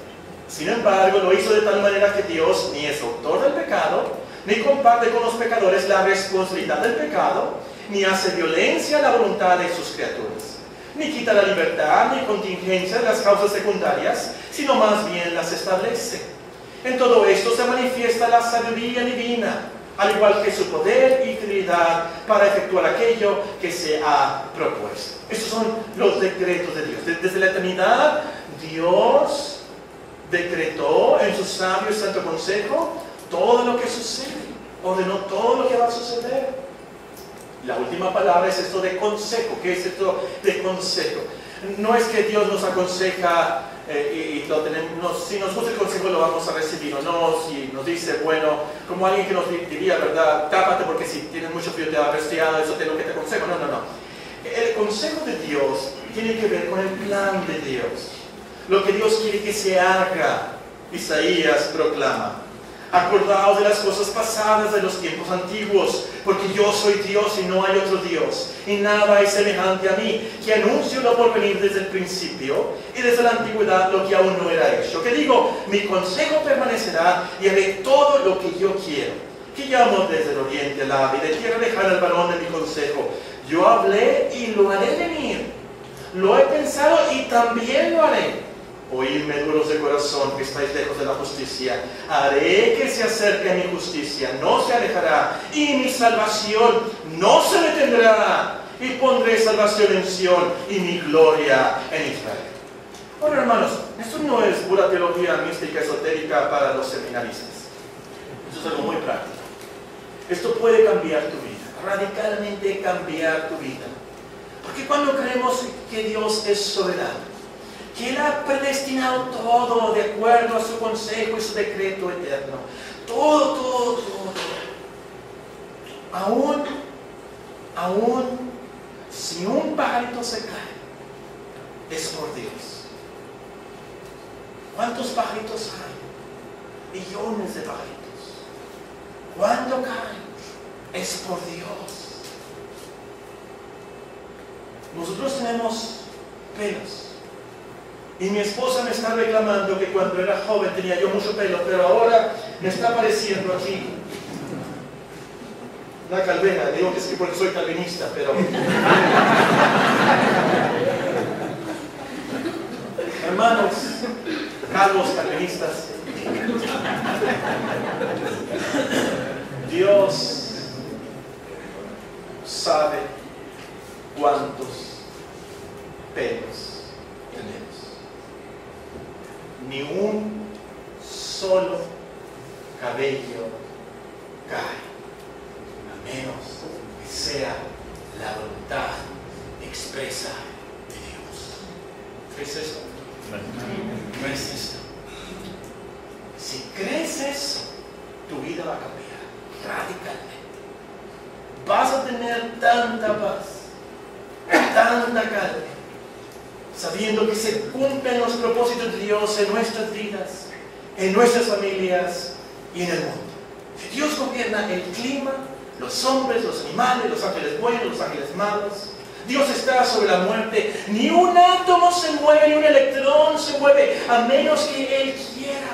Sin embargo, lo hizo de tal manera que Dios ni es autor del pecado, ni comparte con los pecadores la responsabilidad del pecado, ni hace violencia a la voluntad de sus criaturas, ni quita la libertad ni contingencia de las causas secundarias, sino más bien las establece. En todo esto se manifiesta la sabiduría divina, al igual que su poder y fidelidad para efectuar aquello que se ha propuesto. Estos son los decretos de Dios. Desde la eternidad, Dios decretó en su sabio y santo consejo todo lo que sucede, ordenó todo lo que va a suceder. La última palabra es esto de consejo. ¿Qué es esto de consejo? No es que Dios nos aconseja y lo tenemos, si nos gusta el consejo lo vamos a recibir o no, si nos dice, bueno, como alguien que nos diría, ¿verdad? Tápate porque si tienes mucho frío te va a resfriado, eso es lo que te aconsejo. No, no, no. El consejo de Dios tiene que ver con el plan de Dios. Lo que Dios quiere que se haga. Isaías proclama: acordaos de las cosas pasadas de los tiempos antiguos, porque yo soy Dios y no hay otro Dios, y nada es semejante a mí, que anuncio lo por venir desde el principio, y desde la antigüedad lo que aún no era hecho. Que digo, mi consejo permanecerá, y haré todo lo que yo quiero. Que llamo desde el oriente al ave, y de tierra lejana al varón de mi consejo. Yo hablé y lo haré venir. Lo he pensado y también lo haré. Oídme, duros de corazón, que estáis lejos de la justicia. Haré que se acerque a mi justicia, no se alejará, y mi salvación no se detendrá. Y pondré salvación en Sión y mi gloria en Israel. Ahora, hermanos, esto no es pura teología mística esotérica para los seminaristas. Esto es algo muy práctico. Esto puede cambiar tu vida, radicalmente cambiar tu vida. Porque cuando creemos que Dios es soberano, que Él ha predestinado todo de acuerdo a su consejo y su decreto eterno. Todo. Aún si un pajarito se cae, es por Dios. ¿Cuántos pajaritos hay? Millones de pajaritos. Cuando caen, es por Dios. Nosotros tenemos pelos. Y mi esposa me está reclamando que cuando era joven tenía yo mucho pelo, pero ahora me está apareciendo aquí una calvena. Digo que es que porque soy calvinista, pero... Hermanos, calvos calvinistas, Dios sabe cuántos pelos tenemos. Ni un solo cabello cae, a menos que sea la voluntad expresa de Dios. ¿Crees eso? ¿Crees esto? Si crees eso, tu vida va a cambiar radicalmente. Vas a tener tanta paz, tanta calma, sabiendo que se cumplen los propósitos de Dios en nuestras vidas, en nuestras familias y en el mundo. Que Dios gobierna el clima, los hombres, los animales, los ángeles buenos, los ángeles malos. Dios está sobre la muerte. Ni un átomo se mueve, ni un electrón se mueve, a menos que Él quiera.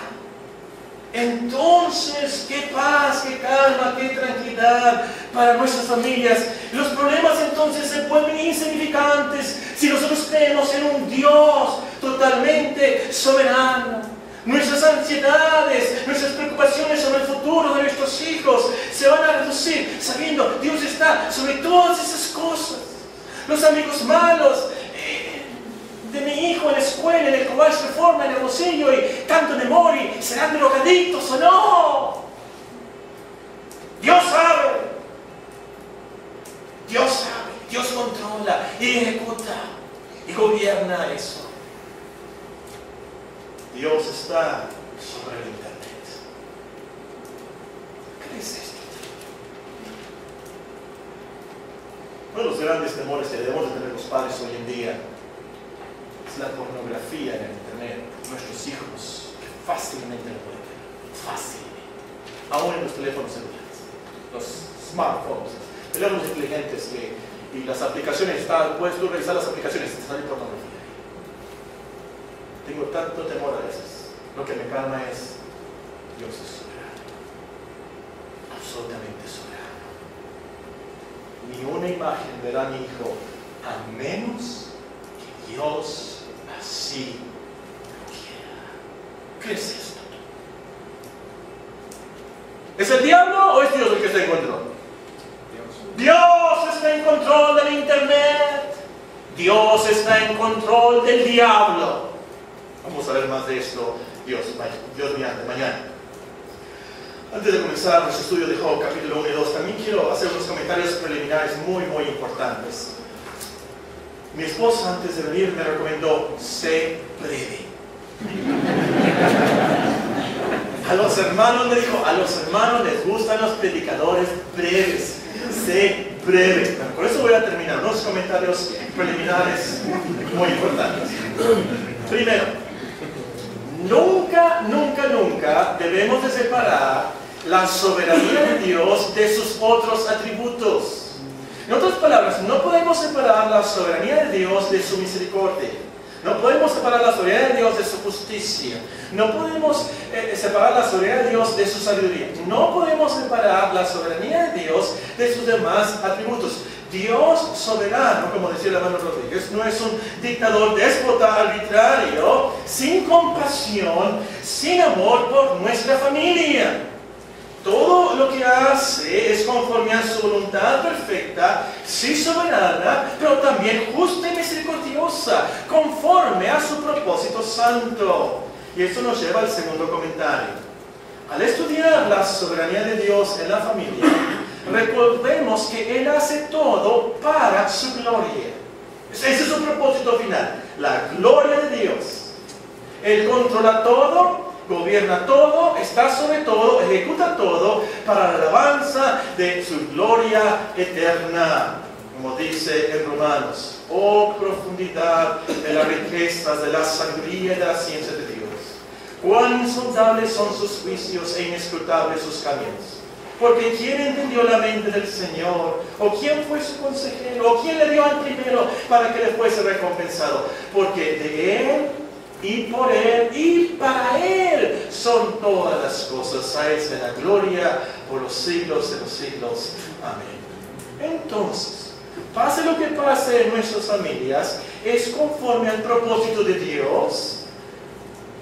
Entonces, qué paz, qué calma, qué tranquilidad para nuestras familias. Los problemas entonces se vuelven insignificantes si nosotros creemos en un Dios totalmente soberano. Nuestras ansiedades, nuestras preocupaciones sobre el futuro de nuestros hijos se van a reducir sabiendo que Dios está sobre todas esas cosas. Los amigos malos de mi hijo en la escuela, en el Cobach Reforma, en el bolsillo y canto de Mori, ¿serán drogadictos o no? Dios sabe. Dios sabe. Dios controla y ejecuta y gobierna eso. Dios está sobre el internet. ¿Crees esto? Uno de los grandes temores que debemos de tener los padres hoy en día es la pornografía en el internet. Nuestros hijos fácilmente lo pueden ver. Fácilmente. Aún en los teléfonos celulares. Los smartphones. Teléfonos inteligentes y las aplicaciones, puedes tú revisar las aplicaciones y te sale pornografía. Tengo tanto temor a veces. Lo que me calma es Dios es soberano. Absolutamente soberano. Ni una imagen verá mi hijo a menos que Dios así lo quiera. ¿Qué es esto? ¿Es el diablo o es Dios el que está en control? Dios está en control del internet. Dios está en control del diablo. Vamos a ver más de esto, Dios mediante, mañana. Antes de comenzar nuestro estudio de Job, capítulo 1 y 2, también quiero hacer unos comentarios preliminares muy importantes. Mi esposa antes de venir me recomendó, sé breve. A los hermanos le dijo, a los hermanos les gustan los predicadores breves. Sé breve. Bueno, por eso voy a terminar unos comentarios preliminares muy importantes. Primero, nunca debemos de separar la soberanía de Dios de sus otros atributos. En otras palabras, no podemos separar la soberanía de Dios de su misericordia. No podemos separar la soberanía de Dios de su justicia. No podemos separar la soberanía de Dios de su sabiduría. No podemos separar la soberanía de Dios de sus demás atributos. Dios soberano, como decía el hermano Rodríguez, no es un dictador déspota arbitrario, sin compasión, sin amor por nuestra familia. Todo lo que hace es conforme a su voluntad perfecta, sí soberana, pero también justa y misericordiosa, conforme a su propósito santo. Y esto nos lleva al segundo comentario. Al estudiar la soberanía de Dios en la familia, recordemos que Él hace todo para su gloria. Ese es su propósito final, la gloria de Dios. Él controla todo, gobierna todo, está sobre todo, ejecuta todo para la alabanza de su gloria eterna. Como dice en Romanos, oh profundidad de las riquezas, de la sabiduría y de la ciencia de Dios. Cuán insondables son sus juicios e inescrutables sus caminos. Porque ¿quién entendió la mente del Señor? ¿O quién fue su consejero? ¿O quién le dio al primero para que le fuese recompensado? Porque de Él, y por Él, y para Él son todas las cosas. A Él sea la gloria por los siglos de los siglos. Amén. Entonces, pase lo que pase en nuestras familias, es conforme al propósito de Dios.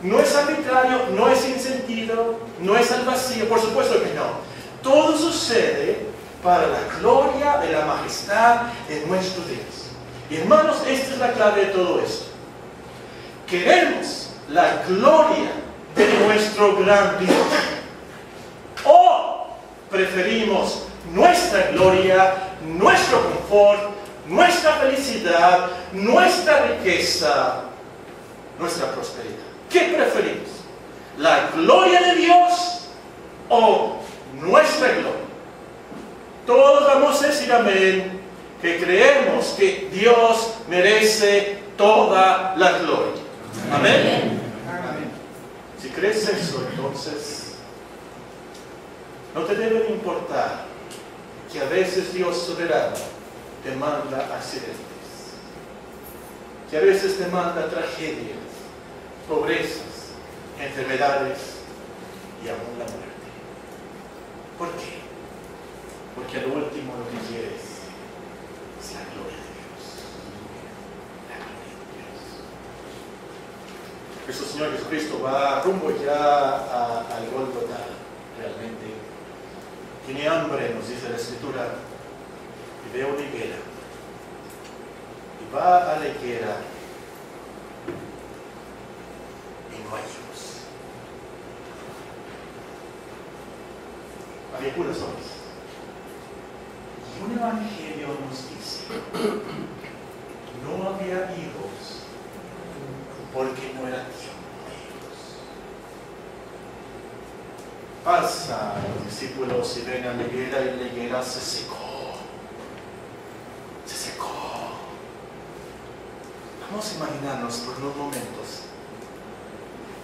No es arbitrario, no es sin sentido, no es al vacío, por supuesto que no. Todo sucede para la gloria de la majestad de nuestro Dios. Y hermanos, esta es la clave de todo esto. Queremos la gloria de nuestro gran Dios. O preferimos nuestra gloria, nuestro confort, nuestra felicidad, nuestra riqueza, nuestra prosperidad. ¿Qué preferimos? ¿La gloria de Dios o nuestra gloria? Todos vamos a decir amén, que creemos que Dios merece toda la gloria. Amén. Amén. Si crees eso, entonces no te debe importar que a veces Dios soberano te manda accidentes, que a veces te manda tragedias, pobrezas, enfermedades y aún la muerte. ¿Por qué? Porque al último lo que quieres es la gloria de Dios. La gloria de Dios. Nuestro Señor Jesucristo va rumbo ya al Gólgota, realmente. Tiene hambre, nos dice la Escritura, y ve una higuera. Y va a la higuera y no hay higos. Había puras hojas. Y un evangelio nos dice, no había higos porque no era tiempo de higos. Pasa los discípulos y ven a la higuera y la higuera se secó. Se secó. Vamos a imaginarnos por unos momentos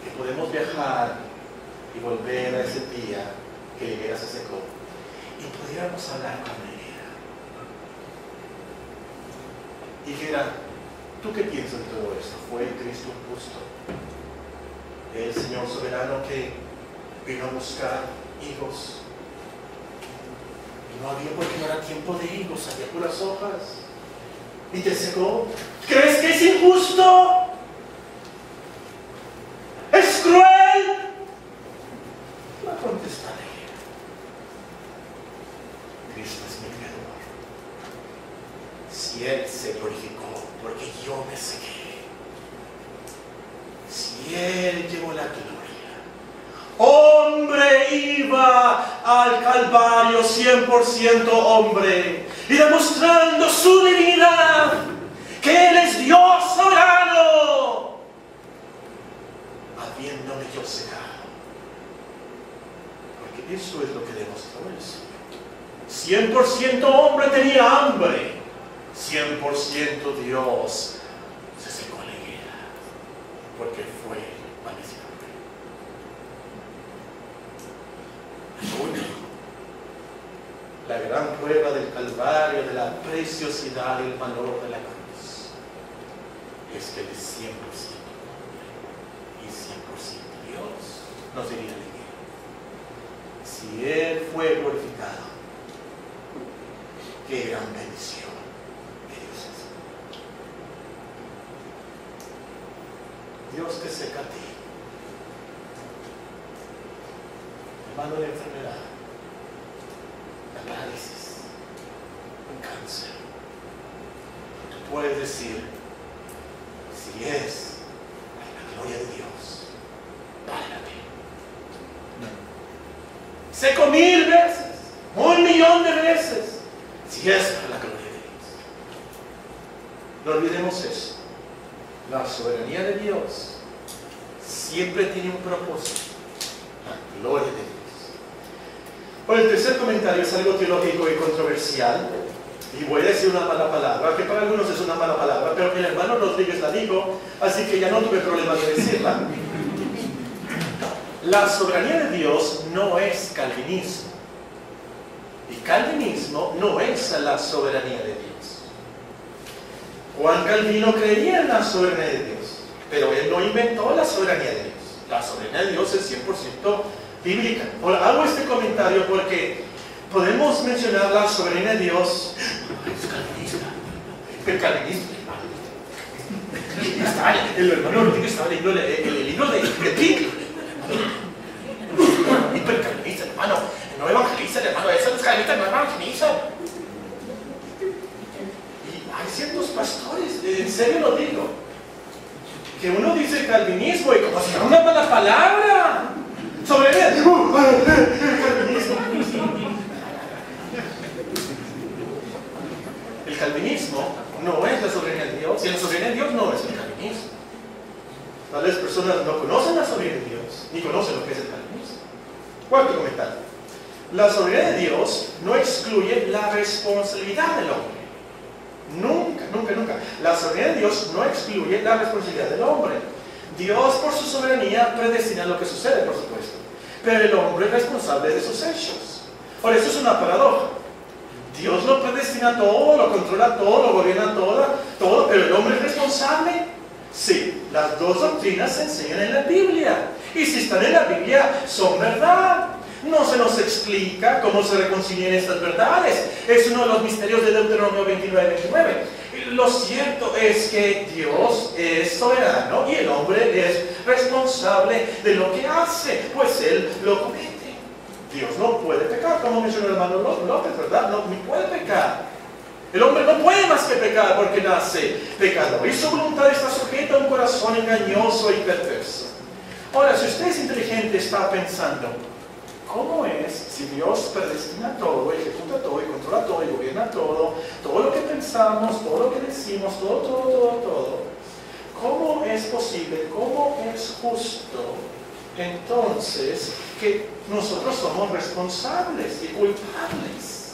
que podemos viajar y volver a ese día que la higuera se secó y pudiéramos hablar con la higuera. Higuera, ¿tú qué piensas de todo esto? ¿Fue Cristo justo? El Señor soberano que vino a buscar higos y no había, porque no era tiempo de higos, había puras hojas y te secó. ¿Crees que es injusto? ¿Es cruel? No contestaré. Cristo es mi creador. Si Él se glorificó porque yo me sequé, si Él llevó la gloria, hombre iba al Calvario 100% hombre y demostrando su divinidad, que Él es Dios soberano, habiéndome yo secado. Porque eso es lo que demostró el Señor. 100% hombre tenía hambre, 100% Dios se secó la higuera, porque fue maldecido. La gran prueba del Calvario, de la preciosidad y el valor de la cruz, es que Él es 100% hombre y 100% Dios, nos diría la higuera. Si Él fue glorificado, qué gran bendición que Dios es. Dios te seca a ti, hermano, de enfermedad, la parálisis, un cáncer. Tú puedes decir, si es la gloria de Dios, vale la pena. Seco 1000 veces, 1.000.000 de veces, si es para la gloria de Dios. No olvidemos eso. La soberanía de Dios siempre tiene un propósito, la gloria de Dios. Bueno, el tercer comentario es algo teológico y controversial, y voy a decir una mala palabra, que para algunos es una mala palabra, pero el hermano Rodríguez la dijo, así que ya no tuve problema de decirla. La soberanía de Dios no es calvinismo, y calvinismo no es la soberanía de Dios. Juan Calvino creía en la soberanía de Dios, pero él no inventó la soberanía de Dios. La soberanía de Dios es 100% bíblica. Ahora, hago este comentario porque podemos mencionar la soberanía de Dios. Es calvinista. El calvinista. El hermano Rodríguez estaba leyendo el libro de Pink. Hipercalvinista, hermano. No evangeliza, hermano. Eso no es calvinista, no evangeliza. Y hay ciertos pastores, en serio lo digo, que uno dice calvinismo y como si fuera una mala palabra. Soberanía. El calvinismo no es la soberanía de Dios, y la soberanía de Dios no es el calvinismo. Tal vez personas no conocen la soberanía de Dios, ni conocen lo que es el calvinismo. Cuarto comentario. La soberanía de Dios no excluye la responsabilidad del hombre. Nunca, nunca, nunca. La soberanía de Dios no excluye la responsabilidad del hombre. Dios, por su soberanía, predestina lo que sucede, por supuesto. Pero el hombre es responsable de sus hechos. Por eso es una paradoja. Dios lo predestina todo, lo controla todo, lo gobierna todo, pero el hombre es responsable. Sí, las dos doctrinas se enseñan en la Biblia. Y si están en la Biblia, son verdad. No se nos explica cómo se reconcilian estas verdades. Es uno de los misterios de Deuteronomio 29:29. Lo cierto es que Dios es soberano y el hombre es responsable de lo que hace, pues Él lo comete. Dios no puede pecar, como mencionó el hermano López, ¿verdad? No puede pecar. El hombre no puede más que pecar porque nace pecador y su voluntad está sujeta a un corazón engañoso y perverso. Ahora, si usted es inteligente, está pensando, ¿cómo es si Dios predestina todo, ejecuta todo y controla todo y gobierna todo lo que pensamos, todo lo que decimos, todo? ¿Cómo es posible, cómo es justo entonces que nosotros somos responsables y culpables?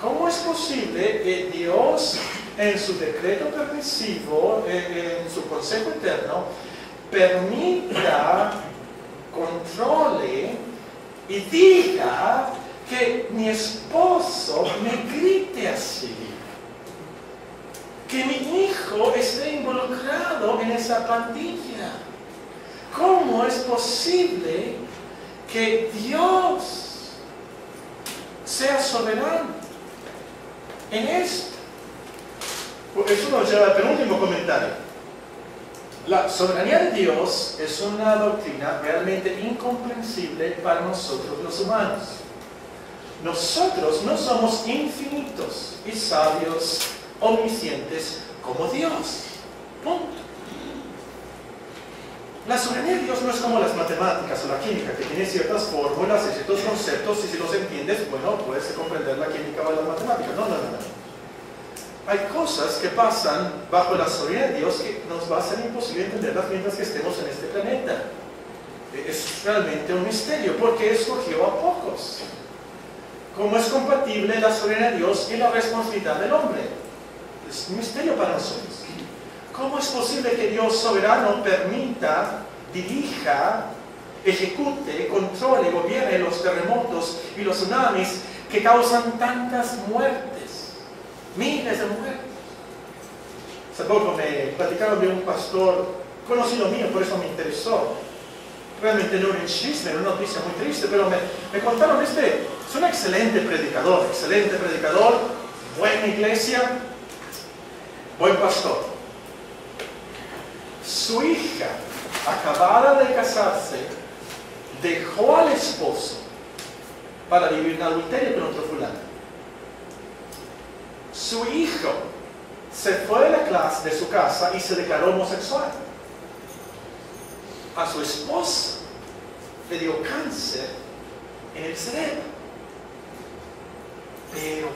¿Cómo es posible que Dios en su decreto permisivo, en su consejo eterno, permita, controle y diga que mi esposo me grite así, que mi hijo esté involucrado en esa pandilla. ¿Cómo es posible que Dios sea soberano en esto? Eso nos lleva al penúltimo comentario. La soberanía de Dios es una doctrina realmente incomprensible para nosotros los humanos. Nosotros no somos infinitos y sabios, omniscientes como Dios. Punto. La soberanía de Dios no es como las matemáticas o la química, que tiene ciertas fórmulas y ciertos conceptos, y si los entiendes, bueno, puedes comprender la química o las matemáticas. No. Hay cosas que pasan bajo la soberanía de Dios que nos va a ser imposible entenderlas mientras que estemos en este planeta. Es realmente un misterio, porque escogió a pocos. ¿Cómo es compatible la soberanía de Dios y la responsabilidad del hombre? Es un misterio para nosotros. ¿Cómo es posible que Dios soberano permita, dirija, ejecute, controle, gobierne los terremotos y los tsunamis que causan tantas muertes? Miles de muertes. Hace poco me platicaron de un pastor conocido mío, por eso me interesó. Realmente no era un chisme, era una noticia muy triste, pero me contaron es un excelente predicador, buena iglesia, buen pastor. Su hija, acabada de casarse, dejó al esposo para vivir en adulterio con otro fulano. Su hijo se fue de su casa y se declaró homosexual. A su esposa le dio cáncer en el cerebro. Pero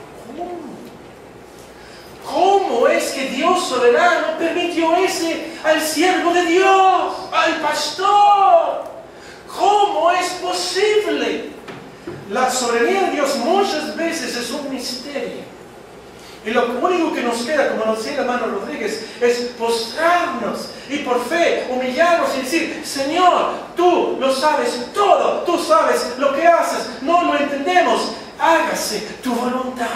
¿cómo es que Dios soberano permitió al siervo de Dios, al pastor? ¿Cómo es posible? La soberanía de Dios muchas veces es un misterio. Y lo único que nos queda, como nos decía el hermano Rodríguez, es postrarnos y por fe humillarnos y decir: Señor, tú lo sabes todo, tú sabes lo que haces, no lo entendemos, hágase tu voluntad.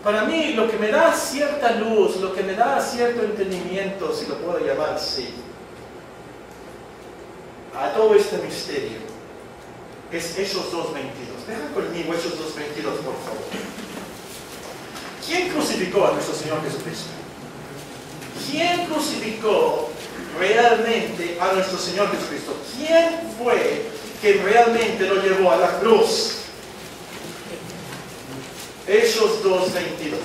Para mí, lo que me da cierta luz, lo que me da cierto entendimiento, si lo puedo llamar así, a todo este misterio, es Hechos 2:22. Deja conmigo Hechos 2:22, por favor. ¿Quién crucificó a nuestro Señor Jesucristo? ¿Quién crucificó realmente a nuestro Señor Jesucristo? ¿Quién fue que realmente lo llevó a la cruz? Hechos 2:22.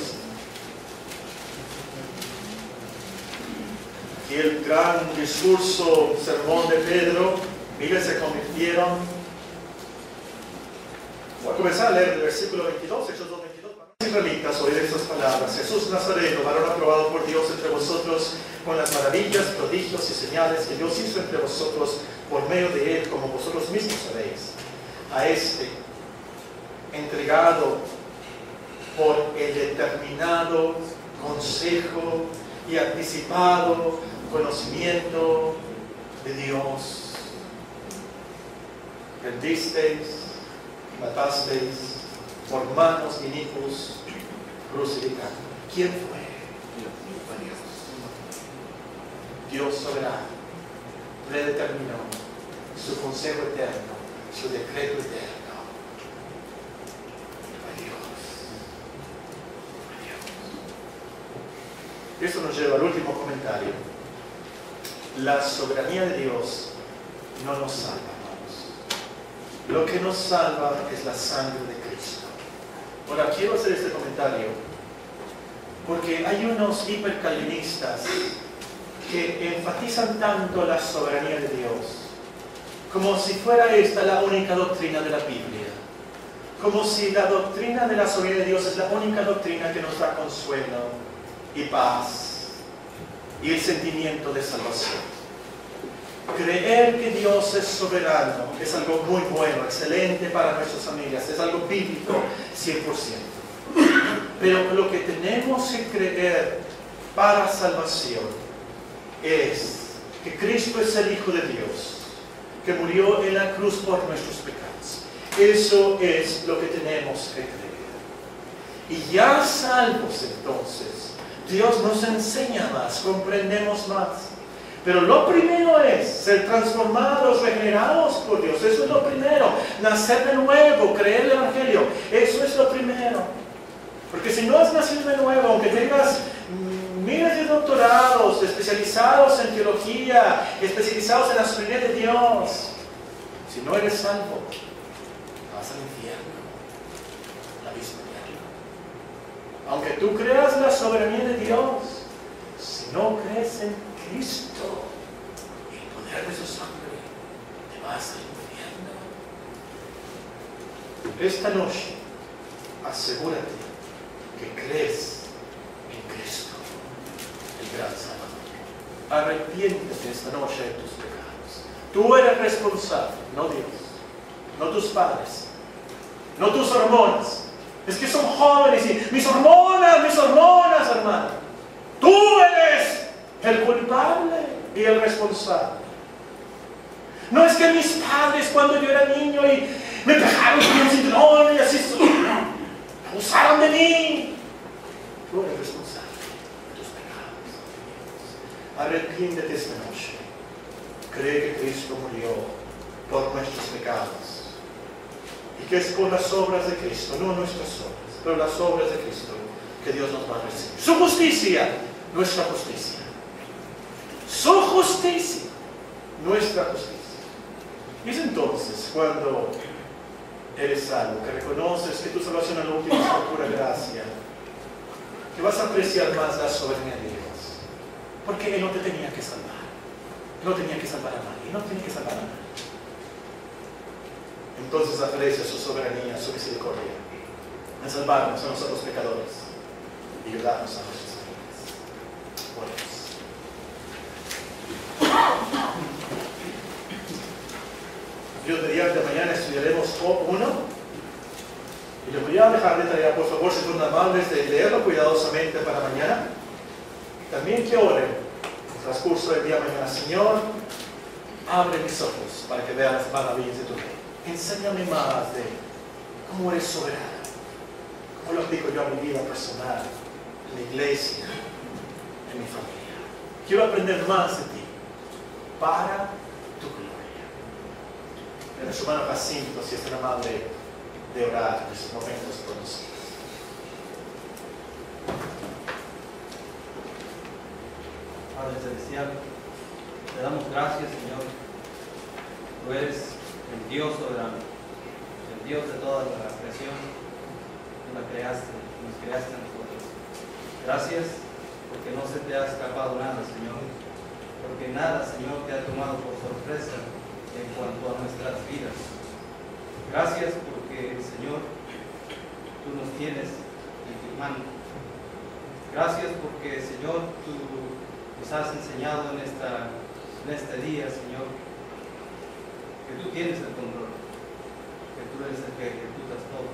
Y el gran discurso, sermón de Pedro, miles se convirtieron. Voy a comenzar a leer el versículo 22, Hechos 2:22. Israelitas, oíd estas palabras: Jesús Nazareno, varón aprobado por Dios entre vosotros, con las maravillas, prodigios y señales que Dios hizo entre vosotros por medio de él, como vosotros mismos sabéis. A este, entregado por el determinado consejo y anticipado conocimiento de Dios, rendisteis y matasteis por manos inicuos crucificado. ¿Quién fue? Dios soberano predeterminó su consejo eterno, su decreto eterno. Esto nos lleva al último comentario. La soberanía de Dios no nos salva, hermanos. Lo que nos salva es la sangre de Cristo. Ahora, quiero hacer este comentario porque hay unos hipercalvinistas que enfatizan tanto la soberanía de Dios, como si fuera esta la única doctrina de la Biblia, como si la doctrina de la soberanía de Dios es la única doctrina que nos da consuelo y paz y el sentimiento de salvación. Creer que Dios es soberano es algo muy bueno, excelente para nuestras familias, es algo bíblico 100%. Pero lo que tenemos que creer para salvación es que Cristo es el Hijo de Dios, que murió en la cruz por nuestros pecados. Eso es lo que tenemos que creer. Y ya salvos entonces, Dios nos enseña más, comprendemos más. Pero lo primero es ser transformados, regenerados por Dios. Eso es lo primero. Nacer de nuevo, creer el Evangelio. Eso es lo primero. Porque si no has nacido de nuevo, aunque tengas miles de doctorados especializados en teología, especializados en la soberanía de Dios, si no eres salvo, vas al infierno, al abismo eterno. Aunque tú creas la soberanía de Dios, si no crees en Cristo y el poder de su sangre, te vas al infierno. Esta noche, asegúrate que crees en Cristo, el gran Salvador. Arrepiéntete esta noche de tus pecados. Tú eres responsable, no Dios, no tus padres, no tus hormonas. Es que son jóvenes y mis hormonas, hermano. Tú eres el culpable y el responsable. No es que mis padres cuando yo era niño y me pegaron con un cinturón y así abusaron de mí. Tú eres responsable de tus pecados. Arrepiéntete esta noche. Cree que Cristo murió por nuestros pecados. Y que es por las obras de Cristo, no nuestras obras, pero las obras de Cristo, que Dios nos va a recibir. Su justicia, nuestra justicia. Su justicia, nuestra justicia. Y es entonces cuando eres salvo, que reconoces que tu salvación en lo último es por pura gracia, que vas a apreciar más la soberanía de Dios. Porque Él no te tenía que salvar. No tenía que salvar a nadie. No tenía que salvar a nadie. Entonces aprecia su soberanía, su misericordia, en salvarnos a nosotros pecadores y ayudarnos a nuestras vidas. Oremos. Dios, mediante mañana estudiaremos Job 1 y les voy a dejar de tarea, por favor, si son amables, de leerlo cuidadosamente para mañana. También que oren en el transcurso del día mañana. Señor, abre mis ojos para que vean las maravillas de tu reino. Enséñame más de cómo eres soberano, cómo lo aplico yo a mi vida personal, en la iglesia, en mi familia. Quiero aprender más de ti, para tu gloria. Nuestro hermano Jacinto, si es tan amable de orar en estos momentos por nosotros. Padre Celestial, te damos gracias, Señor. Tú eres el Dios soberano, el Dios de toda la creación. Tú la creaste, nos creaste a nosotros. Gracias porque no se te ha escapado nada, Señor. Porque nada, Señor, te ha tomado por sorpresa en cuanto a nuestras vidas. Gracias porque, Señor, tú nos tienes en tu mano. Gracias porque, Señor, tú nos has enseñado en este día, Señor, que tú tienes el control, que tú eres el que ejecutas todo.